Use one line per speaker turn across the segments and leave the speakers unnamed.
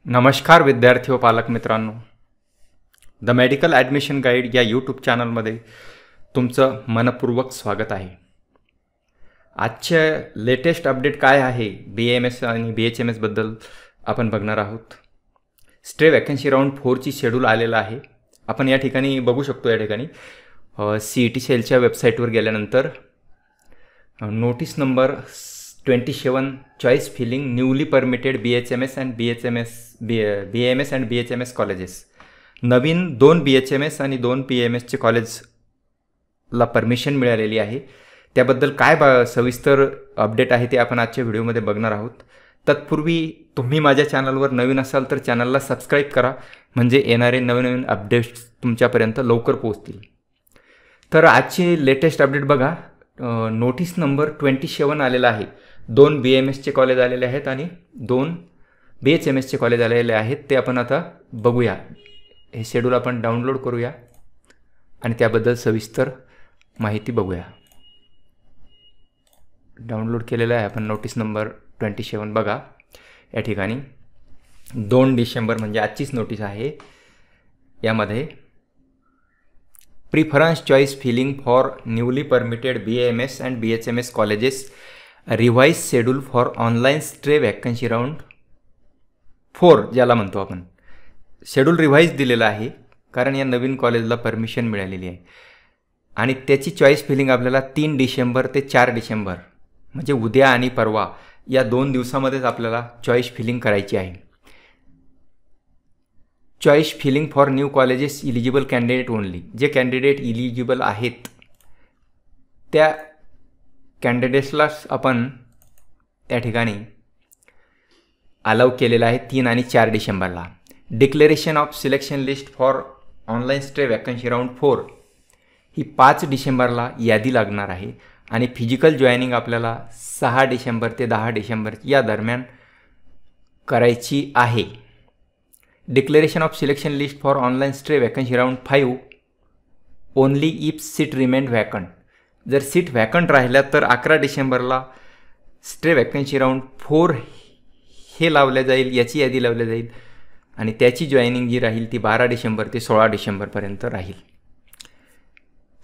नमस्कार विद्यार्थी व पालक मित्रांनो, द मेडिकल ॲडमिशन गाईड या यूट्यूब चॅनलमध्ये तुमचं मनपूर्वक स्वागत आहे. आजचे लेटेस्ट अपडेट काय आहे BAMS आणि BHMSबद्दल आपण बघणार आहोत. स्ट्रे वॅकन्सी राऊंड 4ची शेड्यूल आलेला आहे. आपण या ठिकाणी बघू शकतो. या ठिकाणी CET सेलच्या वेबसाईटवर गेल्यानंतर notice number 27 choice filling newly permitted BAMS and BHMS colleges. नवीन 2 BHMS आणि 2 PMSचे कॉलेजला परमिशन मिळालेली आहे. त्याबद्दल काय सविस्तर अपडेट आहे ते आपण आजच्या व्हिडिओमध्ये बघणार आहोत. तत्पूर्वी तुम्ही माझ्या चॅनलवर नवीन असाल तर चॅनलला सबस्क्राईब करा, म्हणजे येणारे नवीन अपडेट्स तुमच्यापर्यंत लवकर पोहोचतील. तर आजची लेटेस्ट अपडेट बघा. नोटीस नंबर 27 आलेला आहे. 2 BAMSचे कॉलेज आलेले आहेत आणि 2 BHMSचे कॉलेज आलेले आहेत. ते आपण आता बघूया. हे शेड्यूल आपण डाउनलोड करूया आणि त्याबद्दल सविस्तर माहिती बघूया. डाउनलोड केलेलं आहे आपण नोटीस नंबर 27. बघा या ठिकाणी 2 डिसेंबर म्हणजे आजचीच नोटीस आहे. यामध्ये preference choice filling for newly permitted BAMS and BHMS colleges revise schedule for online stray vacancy round 4 ज्याला म्हणतो आपण. शेड्यूल रिवाइज दिलेला आहे कारण या नवीन कॉलेजला परमिशन मिळालेली आहे आणि त्याची चॉईस फिलिंग आपल्याला 3 डिसेंबर ते 4 डिसेंबर म्हणजे उद्या आणि परवा या 2 दिवसामध्येच आपल्याला चॉईस फिलिंग करायची आहे. Choice filling for new colleges eligible candidate only. जे कॅन्डिडेट इलिजिबल आहेत त्या कॅन्डिडेट्सलाच आपण त्या ठिकाणी अलाउ केलेलं आहे 3 आणि 4 डिसेंबरला. Declaration of selection list for online stray vacancy round 4 ही 5 डिसेंबरला यादी लागणार आहे आणि फिजिकल जॉईनिंग आपल्याला 6 डिसेंबर ते 10 डिसेंबर या दरम्यान करायची आहे. Declaration of selection list for online stray vacancy round 5 only if seat remained vacant. जर सीट व्हॅकंट राहिल्या तर 11 डिसेंबरला स्ट्रे वॅकन्सी राऊंड 4 हे लावल्या जाईल, याची यादी लावली जाईल आणि त्याची जॉईनिंग जी राहील ती 12 डिसेंबर ते 16 डिसेंबरपर्यंत राहील.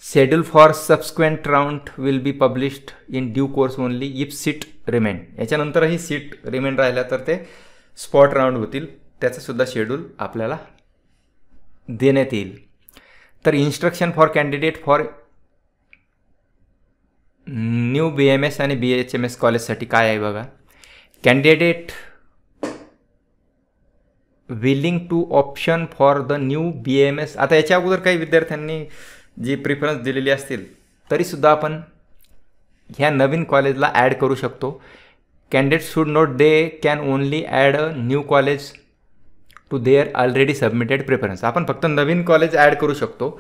Schedule for subsequent round will be published in due course only if seat remained. याच्यानंतरही सीट रिमेंड राहिल्या तर ते स्पॉट राऊंड होतील. त्याचंसुद्धा शेड्यूल आपल्याला देण्यात येईल. तर instruction for candidate for new BAMS आणि BHMS कॉलेजसाठी काय आहे बघा. Candidate willing to option for the new BAMS. आता याच्या अगोदर काही विद्यार्थ्यांनी जी प्रिफरन्स दिलेली असतील तरीसुद्धा आपण ह्या नवीन कॉलेजला ॲड करू शकतो. Candidate should note they can only add a new college to their already submitted preference. आपण फक्त नवीन कॉलेज ॲड करू शकतो,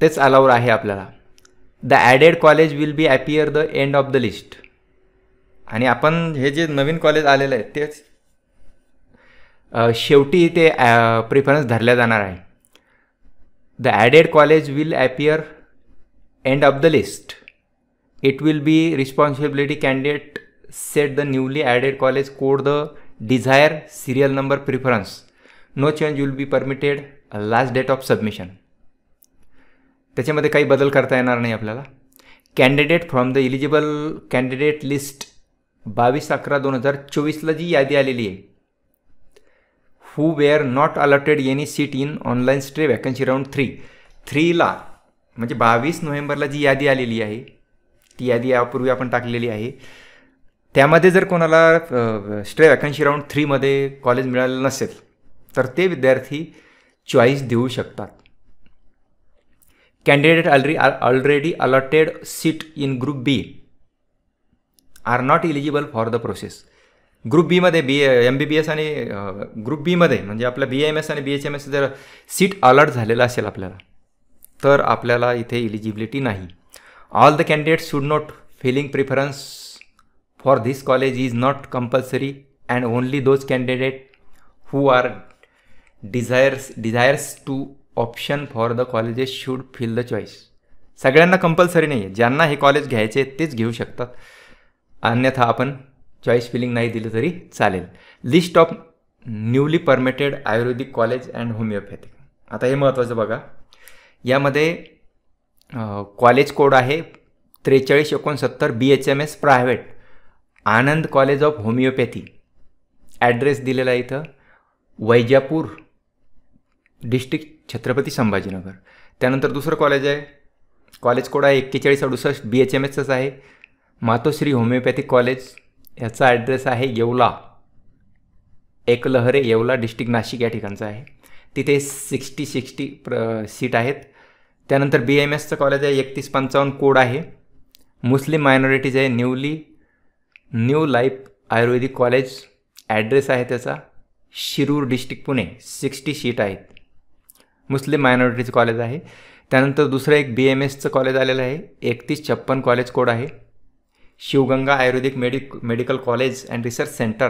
तेच अलाउड आहे आपल्याला. The added college will be appear the end of the list. आणि आपण हे जे नवीन कॉलेज आलेलं आहे तेच शेवटी ते प्रिफरन्स धरल्या जाणार आहे. The added college will appear end of the list. It will be responsibility candidate set the newly added college code the desire serial number preference. No change will be permitted last date of submission. त्याच्यामध्ये काही बदल करता येणार नाही आपल्याला. Candidate from the eligible candidate list 22/11/2024ला जी यादी आलेली आहे, who were not allotted any seat in online stray vacancy round 3ला म्हणजे 22 नोव्हेंबरला जी यादी आलेली आहे ती यादी यापूर्वी आपण टाकलेली आहे. त्यामध्ये जर कोणाला स्ट्रे वॅकन्सी राऊंड 3मध्ये कॉलेज मिळालेलं नसेल तर ते विद्यार्थी चॉईस देऊ शकतात. Candidate already allotted seat in group B are not eligible for the process. Group बीमध्ये MBBS आणि ग्रुप बीमध्ये म्हणजे आपल्या BAMS आणि BHMS जर सीट अलॉट झालेलं असेल आपल्याला तर आपल्याला इथे इलिजिबिलिटी नाही. All the candidates should not filling preference for this college is not compulsory and only those candidate who are desires to option for the colleges should fill the choice. सगळ्यांना compulsory नाही आहे. ज्यांना हे college घ्यायचे तेच घेऊ शकतात. अन्यथा आपण चॉईस फिलिंग नाही दिलं तरी चालेल. List of newly permitted Ayurvedic college and homeopathic. आता हे महत्त्वाचं बघा, यामध्ये कॉलेज कोड आहे 4369 BHMS private Anand college of homeopathy. Address दिलेला आहे इथं वैजापूर डिस्ट्रिक्ट छत्रपती संभाजीनगर. त्यानंतर दुसरं कॉलेज आहे, कॉलेज कोड आहे 4168 BHMSच आहे मातोश्री होमिओपॅथिक कॉलेज. याचा ॲड्रेस आहे येवला एकलहरे येवला डिस्ट्रिक्ट नाशिक या ठिकाणचं आहे. तिथे 60 सीट आहेत. त्यानंतर BMSचं कॉलेज आहे 3155 कोड आहे. मुस्लिम मायनॉरिटीज आहे न्यू लाईफ आयुर्वेदिक कॉलेज. ॲड्रेस आहे त्याचा शिरूर डिस्ट्रिक्ट पुणे. 60 सीट आहेत. मुस्लिम मायनॉरिटीचं कॉलेज आहे. त्यानंतर दुसरं एक BMSचं कॉलेज आलेलं आहे 3156 कॉलेज कोड आहे. Shivganga Ayurvedic medical college and research centre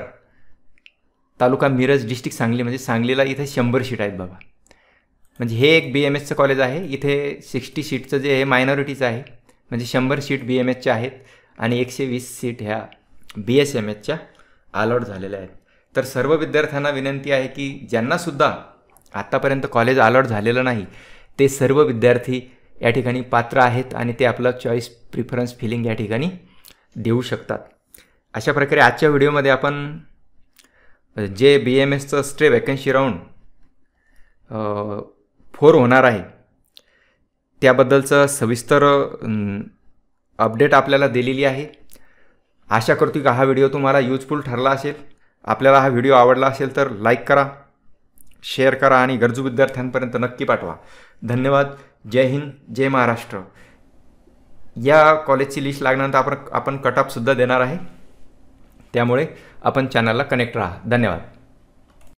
taluka Miraj district Sangli. म्हणजे सांगलीला इथे 100 सीट आहेत बघा. म्हणजे हे एक BMSचं कॉलेज आहे. इथे 60 सीटचं जे आहे मायनॉरिटीचं आहे. म्हणजे 100 सीट BMSच्या आहेत आणि 120 सीट ह्या BSMSच्या अलॉट झालेल्या आहेत. तर सर्व विद्यार्थ्यांना विनंती आहे की ज्यांनासुद्धा आत्तापर्यंत कॉलेज अलॉट झालेलं नाही ते सर्व विद्यार्थी या ठिकाणी पात्र आहेत आणि ते आपलं चॉईस प्रिफरन्स फिलिंग या ठिकाणी देऊ शकतात. अशा प्रकारे आजच्या व्हिडिओमध्ये आपण जे BMSचं स्टे वॅकन्सी राऊंड 4 होणार आहे त्याबद्दलचं सविस्तर अपडेट आपल्याला दिलेली आहे. आशा करतो की हा व्हिडिओ तुम्हाला यूजफुल ठरला असेल. आपल्याला हा व्हिडिओ आवडला असेल तर लाईक करा, शेअर करा आणि गरजू विद्यार्थ्यांपर्यंत नक्की पाठवा. धन्यवाद. जय हिंद, जय महाराष्ट्र. या कॉलेजची लिस्ट लागल्यानंतर आपण कट ऑफसुद्धा देणार आहे, त्यामुळे आपण चॅनलला कनेक्ट राहा. धन्यवाद.